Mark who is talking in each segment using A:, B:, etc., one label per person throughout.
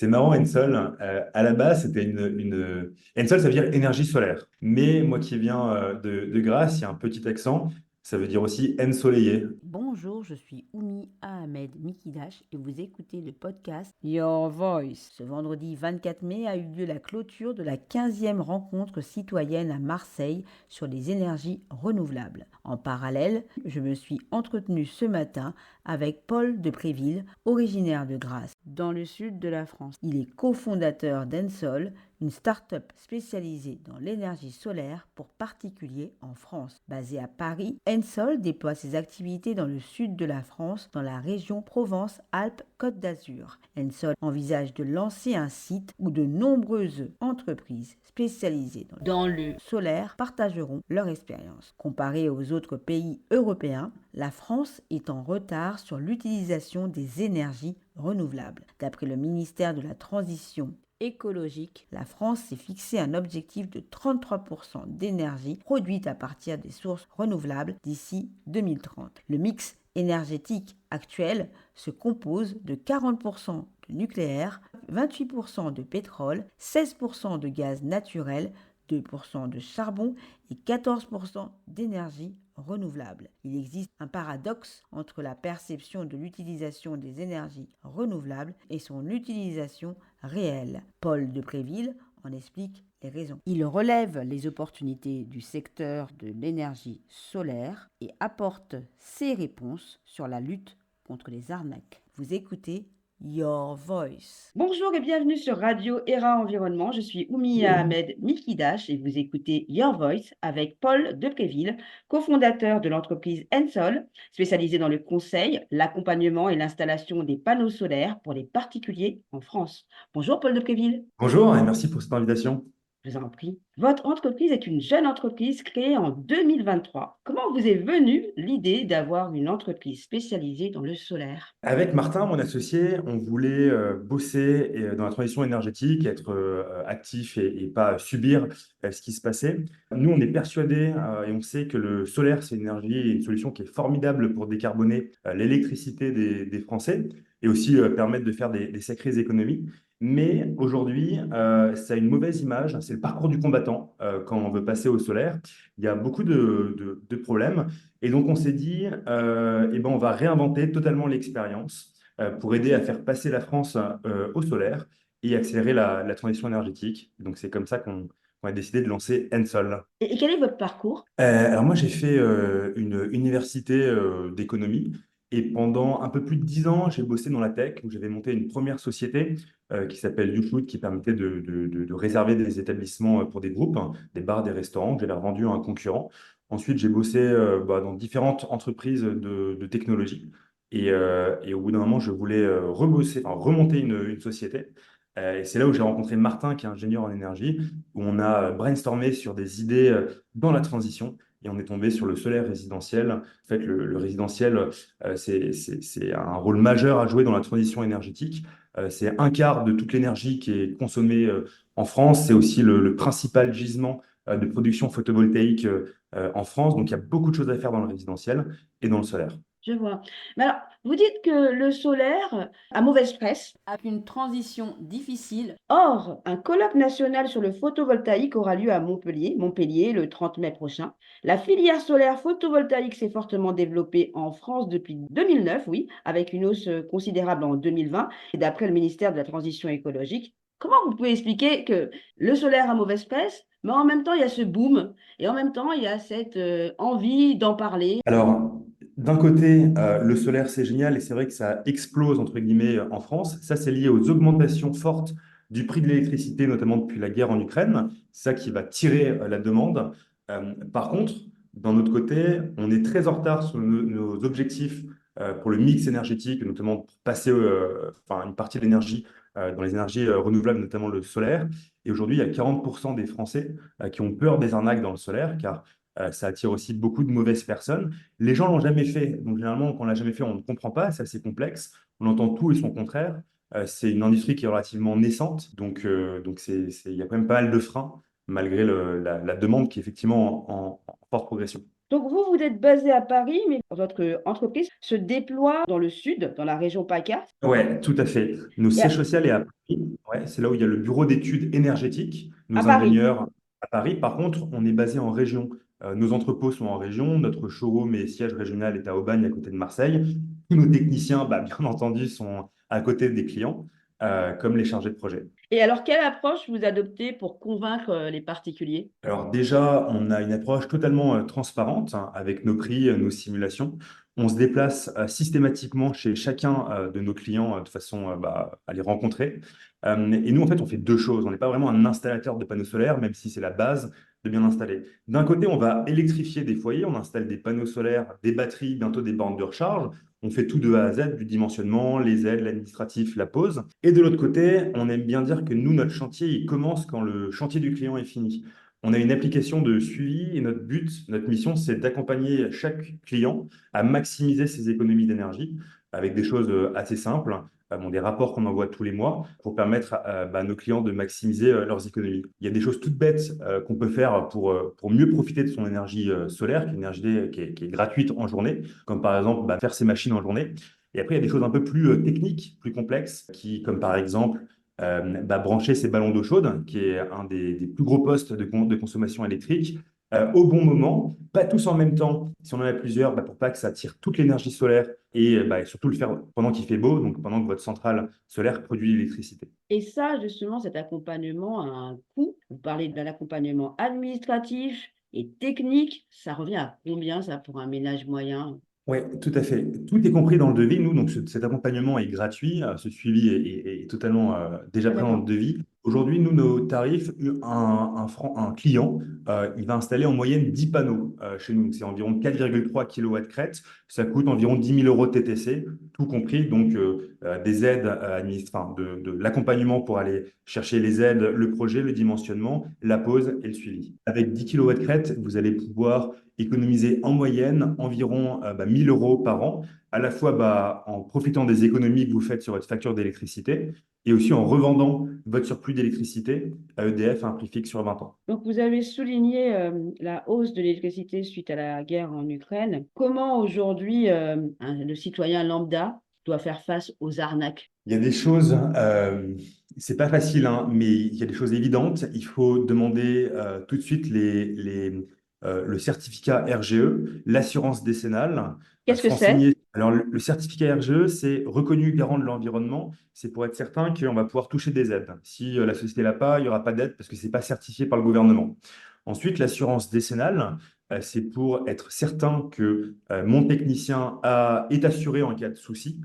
A: C'est marrant, Ensol. À la base, c'était Ensol, ça veut dire énergie solaire. Mais moi qui viens de Grasse, il y a un petit accent. Ça veut dire aussi ensoleillé.
B: Bonjour, je suis Oumi Ahmed Mikidash et vous écoutez le podcast Your Voice. Ce vendredi 24 mai a eu lieu la clôture de la 15e rencontre citoyenne à Marseille sur les énergies renouvelables. En parallèle, je me suis entretenu ce matin avec Paul de Préville, originaire de Grasse, dans le sud de la France. Il est cofondateur d'Ensol, une start-up spécialisée dans l'énergie solaire pour particuliers en France. Basée à Paris, Ensol déploie ses activités dans le sud de la France, dans la région Provence-Alpes-Côte d'Azur. Ensol envisage de lancer un site où de nombreuses entreprises spécialisées dans le solaire partageront leur expérience. Comparé aux autres pays européens, la France est en retard sur l'utilisation des énergies renouvelables. D'après le ministère de la Transition écologique, la France s'est fixé un objectif de 33% d'énergie produite à partir des sources renouvelables d'ici 2030. Le mix énergétique actuel se compose de 40% de nucléaire, 28% de pétrole, 16% de gaz naturel, 2% de charbon et 14% d'énergie renouvelable. Il existe un paradoxe entre la perception de l'utilisation des énergies renouvelables et son utilisation réelle. Paul de Préville en explique les raisons. Il relève les opportunités du secteur de l'énergie solaire et apporte ses réponses sur la lutte contre les arnaques. Vous écoutez Your Voice. Bonjour et bienvenue sur Radio ERA Environnement. Je suis Oumia Ahmed Mikidash et vous écoutez Your Voice avec Paul Depréville, cofondateur de l'entreprise Ensol, spécialisée dans le conseil, l'accompagnement et l'installation des panneaux solaires pour les particuliers en France. Bonjour Paul Depréville.
A: Bonjour et merci pour cette invitation.
B: Je vous en prie. Votre entreprise est une jeune entreprise créée en 2023. Comment vous est venue l'idée d'avoir une entreprise spécialisée dans le solaire?
A: Avec Martin, mon associé, on voulait bosser dans la transition énergétique, être actif et pas subir ce qui se passait. Nous, on est persuadés et on sait que le solaire, c'est une énergie et une solution qui est formidable pour décarboner l'électricité des Français et aussi permettre de faire des sacrées économies. Mais aujourd'hui, ça a une mauvaise image. C'est le parcours du combattant quand on veut passer au solaire. Il y a beaucoup de problèmes. Et donc, on s'est dit, eh ben, on va réinventer totalement l'expérience pour aider à faire passer la France au solaire et accélérer la transition énergétique. Donc, c'est comme ça qu'on a décidé de lancer Ensol.
B: Et quel est votre parcours?
A: Alors moi, j'ai fait une université d'économie et pendant un peu plus de 10 ans, j'ai bossé dans la tech où j'avais monté une première société qui s'appelle YouShoot qui permettait de réserver des établissements pour des groupes, hein, des bars, des restaurants que j'avais revendus à un concurrent. Ensuite, j'ai bossé dans différentes entreprises de technologie et au bout d'un moment, je voulais rebosser, enfin, remonter une société. Et c'est là où j'ai rencontré Martin, qui est ingénieur en énergie, où on a brainstormé sur des idées dans la transition et on est tombé sur le solaire résidentiel. En fait, le résidentiel, c'est un rôle majeur à jouer dans la transition énergétique. C'est un quart de toute l'énergie qui est consommée en France. C'est aussi le principal gisement de production photovoltaïque en France. Donc, il y a beaucoup de choses à faire dans le résidentiel et dans le solaire.
B: Je vois. Mais alors, vous dites que le solaire a mauvaise presse, a une transition difficile. Or, un colloque national sur le photovoltaïque aura lieu à Montpellier, le 30 mai prochain. La filière solaire photovoltaïque s'est fortement développée en France depuis 2009, oui, avec une hausse considérable en 2020. Et d'après le ministère de la Transition écologique, comment vous pouvez expliquer que le solaire a mauvaise presse, mais en même temps, il y a ce boom, et en même temps, il y a cette envie d'en parler?
A: Alors, d'un côté, le solaire, c'est génial et c'est vrai que ça explose, entre guillemets, en France. Ça, c'est lié aux augmentations fortes du prix de l'électricité, notamment depuis la guerre en Ukraine. C'est ça qui va tirer la demande. Par contre, d'un autre côté, on est très en retard sur nos objectifs pour le mix énergétique, notamment pour passer enfin, une partie de l'énergie dans les énergies renouvelables, notamment le solaire. Et aujourd'hui, il y a 40% des Français qui ont peur des arnaques dans le solaire, car ça attire aussi beaucoup de mauvaises personnes. Les gens l'ont jamais fait. Donc, généralement, quand on l'a jamais fait, on ne comprend pas. C'est assez complexe. On entend tout et son contraire. C'est une industrie qui est relativement naissante. Donc il y a quand même pas mal de freins, malgré la demande qui est effectivement en forte progression.
B: Donc vous, vous êtes basé à Paris, mais votre entreprise se déploie dans le sud, dans la région PACA.
A: Ouais, tout à fait. Nos
B: Et
A: sièges sociaux est à Paris. Ouais, c'est là où il y a le bureau d'études énergétiques.
B: à
A: Nos
B: Paris.
A: ingénieurs à Paris. Par contre, on est basé en région. Nos entrepôts sont en région. Notre showroom et siège régional est à Aubagne, à côté de Marseille. Tous nos techniciens, bah, bien entendu, sont à côté des clients, comme les chargés de projet.
B: Et alors, quelle approche vous adoptez pour convaincre les particuliers?
A: Alors déjà, on a une approche totalement transparente hein, avec nos prix, nos simulations. On se déplace systématiquement chez chacun de nos clients de façon bah, à les rencontrer. Et nous, en fait, on fait deux choses. On n'est pas vraiment un installateur de panneaux solaires, même si c'est la base de bien installer. D'un côté, on va électrifier des foyers, on installe des panneaux solaires, des batteries, bientôt des bornes de recharge. On fait tout de A à Z, du dimensionnement, les aides, l'administratif, la pose. Et de l'autre côté, on aime bien dire que nous, notre chantier, il commence quand le chantier du client est fini. On a une application de suivi et notre but, notre mission, c'est d'accompagner chaque client à maximiser ses économies d'énergie avec des choses assez simples, bon, des rapports qu'on envoie tous les mois pour permettre à nos clients de maximiser leurs économies. Il y a des choses toutes bêtes qu'on peut faire pour mieux profiter de son énergie solaire, qui est une énergie qui est gratuite en journée, comme par exemple bah, faire ses machines en journée. Et après, il y a des choses un peu plus techniques, plus complexes, comme par exemple bah, brancher ces ballons d'eau chaude, qui est un des plus gros postes de consommation électrique, au bon moment, pas tous en même temps. Si on en a plusieurs, bah, pour pas que ça tire toute l'énergie solaire et bah, surtout le faire pendant qu'il fait beau, donc pendant que votre centrale solaire produit l'électricité.
B: Et ça, justement, cet accompagnement a un coût. Vous parlez d'un accompagnement administratif et technique. Ça revient à combien, ça, pour un ménage moyen?
A: Oui, tout à fait. Tout est compris dans le devis. Nous, donc cet accompagnement est gratuit. Ce suivi est totalement déjà
B: Ah,
A: pris dans le
B: d'accord.
A: devis. Aujourd'hui, nous, nos tarifs, un client, il va installer en moyenne 10 panneaux chez nous. C'est environ 4,3 kW crête. Ça coûte environ 10 000 euros de TTC, tout compris. Donc, des aides enfin, de l'accompagnement pour aller chercher les aides, le projet, le dimensionnement, la pose et le suivi. Avec 10 kW crête, vous allez pouvoir économiser en moyenne environ 1 000 euros par an, à la fois bah, en profitant des économies que vous faites sur votre facture d'électricité et aussi en revendant votre surplus d'électricité à EDF à un prix fixe sur 20 ans.
B: Donc, vous avez souligné la hausse de l'électricité suite à la guerre en Ukraine. Comment aujourd'hui le citoyen lambda doit faire face aux arnaques?
A: Il y a des choses, c'est pas facile, hein, mais il y a des choses évidentes. Il faut demander tout de suite le certificat RGE, l'assurance décennale,
B: Qu'est-ce
A: se
B: que c'est?
A: renseigner. Alors, le certificat RGE, c'est reconnu garant de l'environnement. C'est pour être certain qu'on va pouvoir toucher des aides. Si la société l'a pas, il n'y aura pas d'aide parce que c'est pas certifié par le gouvernement. Ensuite, l'assurance décennale, c'est pour être certain que mon technicien est assuré en cas de souci.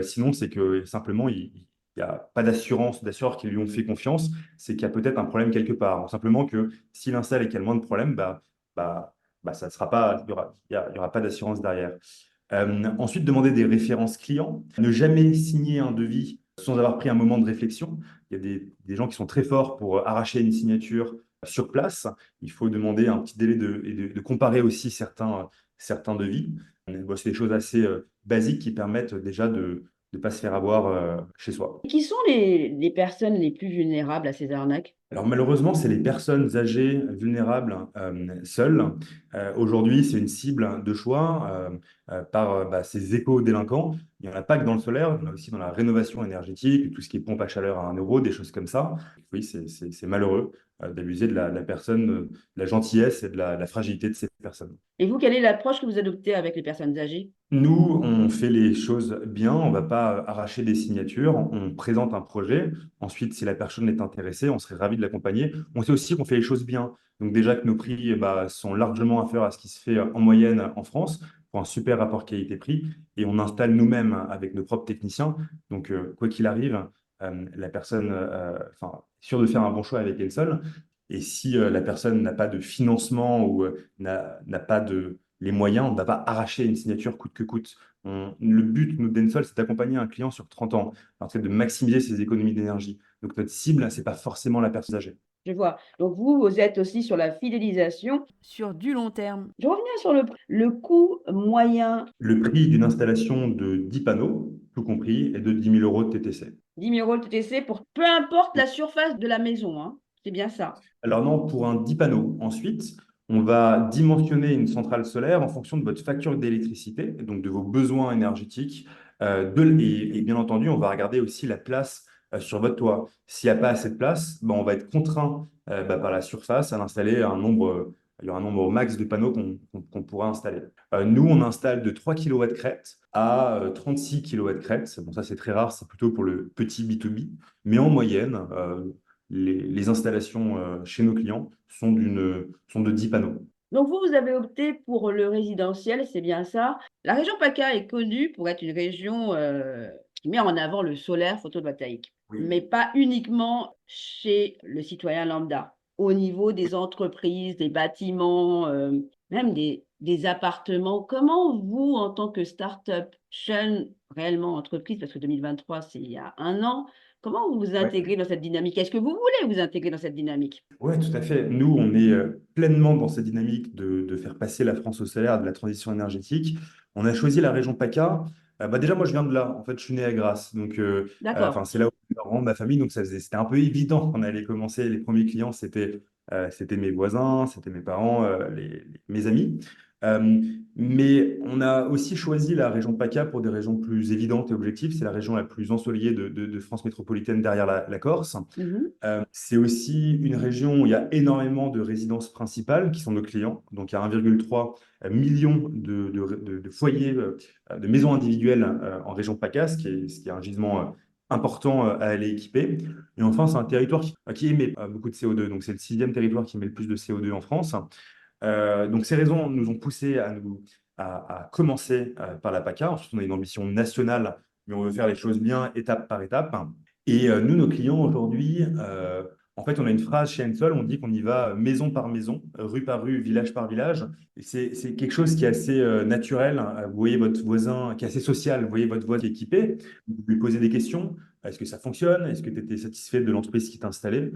A: Sinon, c'est que simplement, il n'y a pas d'assureurs qui lui ont fait confiance, c'est qu'il y a peut-être un problème quelque part. Ou simplement que s'il installe et qu'il y a le moins de problèmes, bah, ça sera pas, il y aura pas d'assurance derrière. Ensuite, demander des références clients. Ne jamais signer un devis sans avoir pris un moment de réflexion. Il y a des gens qui sont très forts pour arracher une signature sur place. Il faut demander un petit délai de comparer aussi certains devis. Bon, c'est des choses assez basiques qui permettent déjà de ne pas se faire avoir chez soi.
B: Qui sont les personnes les plus vulnérables à ces arnaques?
A: Alors malheureusement, c'est les personnes âgées, vulnérables, seules. Aujourd'hui, c'est une cible de choix par bah, ces éco-délinquants. Il n'y en a pas que dans le solaire, il y en a aussi dans la rénovation énergétique, tout ce qui est pompe à chaleur à 1 euro, des choses comme ça. Oui, c'est malheureux d'abuser de la personne, de la gentillesse et de la fragilité de ces personnes.
B: Et vous, quelle est l'approche que vous adoptez avec les personnes âgées?
A: Nous, on fait les choses bien, on ne va pas arracher des signatures, on présente un projet. Ensuite, si la personne est intéressée, on serait ravi de l'accompagner. On sait aussi qu'on fait les choses bien. Donc déjà que nos prix bah, sont largement inférieurs à ce qui se fait en moyenne en France, pour un super rapport qualité-prix, et on installe nous-mêmes avec nos propres techniciens. Donc quoi qu'il arrive, la personne enfin, est sûre de faire un bon choix avec elle seule. Et si la personne n'a pas de financement ou n'a pas les moyens, on ne va pas arracher une signature coûte que coûte. Le but, nous, d'Ensol, c'est d'accompagner un client sur 30 ans, en fait, de maximiser ses économies d'énergie. Donc, notre cible, ce n'est pas forcément la personne âgée.
B: Je vois. Donc vous êtes aussi sur la fidélisation sur du long terme. Je reviens sur le coût moyen.
A: Le prix d'une installation de 10 panneaux, tout compris, est de 10 000 euros de TTC.
B: 10 000 euros de TTC pour peu importe la surface de la maison, hein. C'est bien ça.
A: Alors non, pour un 10 panneaux. Ensuite, On va dimensionner une centrale solaire en fonction de votre facture d'électricité, donc de vos besoins énergétiques. Et bien entendu, on va regarder aussi la place sur votre toit. S'il n'y a pas assez de place, ben, on va être contraint par la surface à l'installer il y aura un nombre au max de panneaux qu'on pourra installer. Nous, on installe de 3 kW crête à 36 kW crête. Bon, ça, c'est très rare, c'est plutôt pour le petit B2B. Mais en moyenne, les installations chez nos clients sont de 10 panneaux.
B: Donc vous avez opté pour le résidentiel, c'est bien ça. La région PACA est connue pour être une région qui met en avant le solaire photovoltaïque,
A: Oui.
B: mais pas uniquement chez le citoyen lambda. Au niveau des entreprises, des bâtiments, même des appartements, comment vous, en tant que start-up, jeune réellement entreprise, parce que 2023, c'est il y a un an, comment vous vous
A: Ouais.
B: intégrez dans cette dynamique? Est-ce que vous voulez vous intégrer dans cette dynamique?
A: Ouais, tout à fait. Nous, on est pleinement dans cette dynamique de faire passer la France au solaire, de la transition énergétique. On a choisi la région PACA. Déjà, moi, je viens de là. En fait, je suis né à Grasse. Donc,
B: D'accord.
A: enfin, c'est là où mes parents, ma famille. Donc, c'était un peu évident qu'on allait commencer. Les premiers clients, c'était mes voisins, c'était mes parents, mes amis. Euh, mais on a aussi choisi la région PACA pour des raisons plus évidentes et objectives. C'est la région la plus ensoleillée de France métropolitaine derrière la Corse.
B: Mhm.
A: C'est aussi une région où il y a énormément de résidences principales qui sont nos clients. Donc, il y a 1,3 million de foyers, de maisons individuelles en région PACA, ce qui est un gisement important à aller équiper. Et enfin, c'est un territoire qui émet beaucoup de CO2. Donc, c'est le sixième territoire qui émet le plus de CO2 en France. Donc, ces raisons nous ont poussé à commencer par la PACA. Ensuite, on a une ambition nationale, mais on veut faire les choses bien étape par étape. Et nous, nos clients aujourd'hui, en fait, on a une phrase chez Ensol, on dit qu'on y va maison par maison, rue par rue, village par village. Et c'est quelque chose qui est assez naturel. Vous voyez votre voisin, qui est assez social, vous voyez votre voisin qui est équipé, vous lui posez des questions. Est-ce que ça fonctionne? Est-ce que tu étais satisfait de l'entreprise qui t'a installé?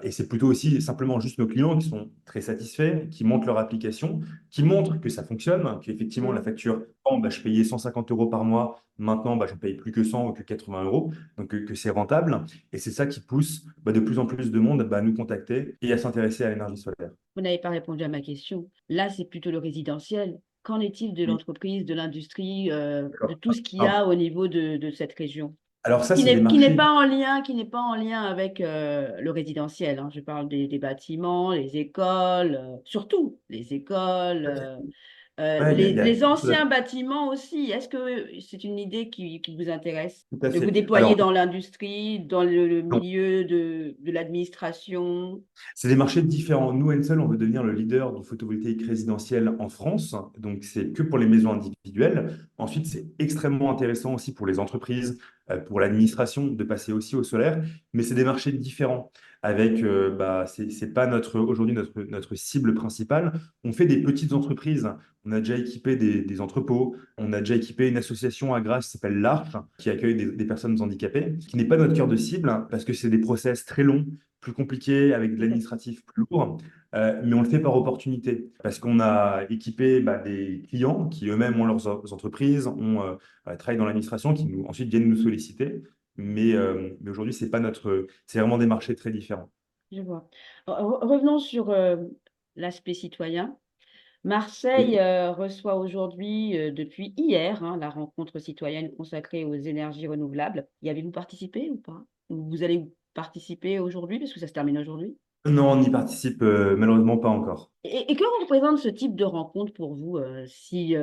A: Et c'est plutôt aussi simplement juste nos clients qui sont très satisfaits, qui montent leur application, qui montrent que ça fonctionne, qu'effectivement la
B: Mm.
A: facture, oh, je payais 150 euros par mois, maintenant je ne paye plus que 100 ou que 80 euros, donc que c'est rentable. Et c'est ça qui pousse de plus en plus de monde à nous contacter et à s'intéresser à l'énergie solaire.
B: Vous n'avez pas répondu à ma question. Là, c'est plutôt le résidentiel. Qu'en est-il de
A: Oui,
B: l'entreprise, de l'industrie, de
A: d'accord.
B: tout ce qu'il y
A: Alors,
B: a au niveau de cette région?
A: alors ça,
B: Qui
A: c'est des
B: n'est, qui n'est
A: marchés.
B: pas en lien, qui n'est pas en lien avec le résidentiel, hein. Je parle des bâtiments, les écoles, surtout les écoles,
A: Ouais, il y a
B: les
A: quelque chose
B: anciens bâtiments aussi. Est-ce que c'est une idée qui vous intéresse
A: tout à
B: de vous
A: fait.
B: déployer
A: Alors,
B: dans l'industrie, dans le
A: non,
B: milieu de l'administration?
A: c'est des marchés différents. Nous, Ensol, on veut devenir le leader du photovoltaïque résidentiel en France. Donc, c'est que pour les maisons individuelles. Ensuite, c'est extrêmement intéressant aussi pour les entreprises, pour l'administration, de passer aussi au solaire. Mais c'est des marchés différents. Avec, c'est pas aujourd'hui notre cible principale. On fait des petites entreprises. On a déjà équipé des entrepôts. On a déjà équipé une association à Grasse qui s'appelle l'Arche, qui accueille des personnes handicapées, qui n'est pas notre cœur de cible hein, parce que c'est des process très longs, plus compliqué, avec de l'administratif plus lourd, mais on le fait par opportunité, parce qu'on a équipé des clients qui eux-mêmes ont leurs entreprises, travaillent dans l'administration, qui ensuite viennent nous solliciter, mais aujourd'hui, c'est vraiment des marchés très différents.
B: Je vois. Revenons sur l'aspect citoyen. Marseille
A: Oui.
B: reçoit aujourd'hui, depuis hier, hein, la rencontre citoyenne consacrée aux énergies renouvelables. Y avez-vous participé ou pas? Ou vous allez participer aujourd'hui, parce que ça se termine aujourd'hui?
A: Non, on n'y participe malheureusement pas encore.
B: Et que représente ce type de rencontre pour vous, si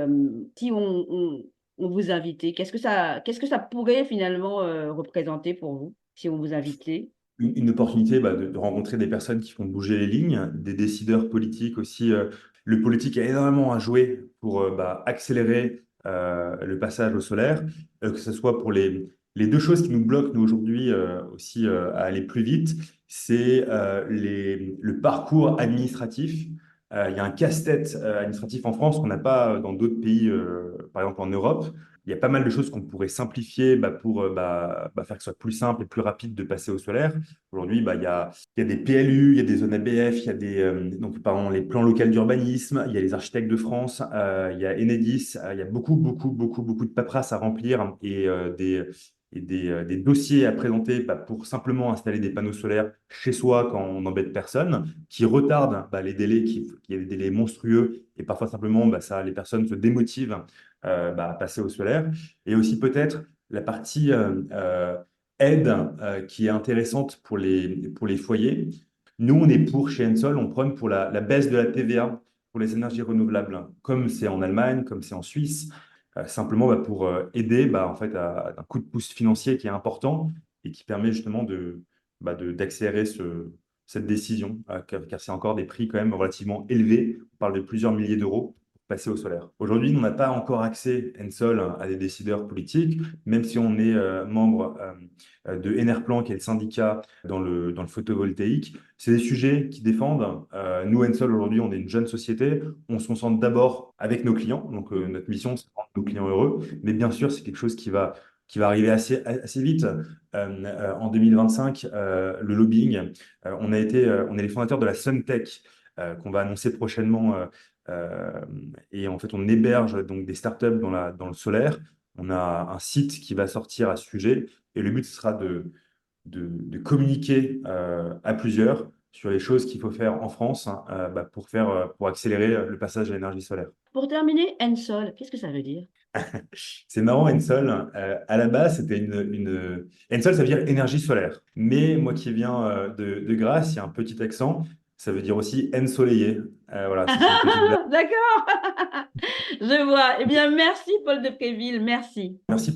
B: on vous invitait? Qu'est-ce que ça pourrait finalement représenter pour vous, si on vous invitait?
A: Une opportunité de rencontrer des personnes qui font bouger les lignes, des décideurs politiques aussi. Le politique a énormément à jouer pour accélérer le passage au solaire, que ce soit pour les deux choses qui nous bloquent, nous, aujourd'hui, aussi à aller plus vite, c'est le parcours administratif. Il y a un casse-tête administratif en France qu'on n'a pas dans d'autres pays, par exemple en Europe. Il y a pas mal de choses qu'on pourrait simplifier pour faire que ce soit plus simple et plus rapide de passer au solaire. Aujourd'hui, il y a des PLU, il y a des zones ABF, il y a pardon, les plans locaux d'urbanisme, il y a les architectes de France, il y a Enedis, il y a beaucoup, beaucoup, beaucoup, beaucoup de paperasse à remplir et des dossiers à présenter pour simplement installer des panneaux solaires chez soi quand on n'embête personne, qui retardent les délais, qui y a des délais monstrueux, et parfois simplement les personnes se démotivent à passer au solaire. Et aussi peut-être la partie aide qui est intéressante pour les foyers. Nous, on est pour, chez Ensol, on prône pour la baisse de la TVA pour les énergies renouvelables, comme c'est en Allemagne, comme c'est en Suisse, simplement pour aider en fait, à un coup de pouce financier qui est important et qui permet justement d'accélérer cette décision, car c'est encore des prix quand même relativement élevés. On parle de plusieurs milliers d'euros pour passer au solaire. Aujourd'hui, on n'a pas encore accès, Ensol, à des décideurs politiques, même si on est membre de Enerplan, qui est le syndicat dans le photovoltaïque. C'est des sujets qui défendent. Nous, Ensol, aujourd'hui, on est une jeune société. On se concentre d'abord avec nos clients. Donc, notre mission, c'est de rendre nos clients heureux. Mais bien sûr, c'est quelque chose qui va arriver assez vite. En 2025, le lobbying, on est les fondateurs de la Suntech, qu'on va annoncer prochainement. Et en fait, on héberge donc des startups dans le solaire. On a un site qui va sortir à ce sujet. Et le but, ce sera de communiquer à plusieurs sur les choses qu'il faut faire en France, hein, pour accélérer le passage à l'énergie solaire.
B: Pour terminer, Ensol, qu'est-ce que ça veut dire?
A: C'est marrant, Ensol. À la base, c'était Ensol, ça veut dire énergie solaire. Mais moi qui viens de Grasse, il y a un petit accent. Ça veut dire aussi ensoleillé. Voilà, c'était une petite blague.
B: D'accord, je vois. Eh bien, merci Paul de Préville, merci.
A: Merci.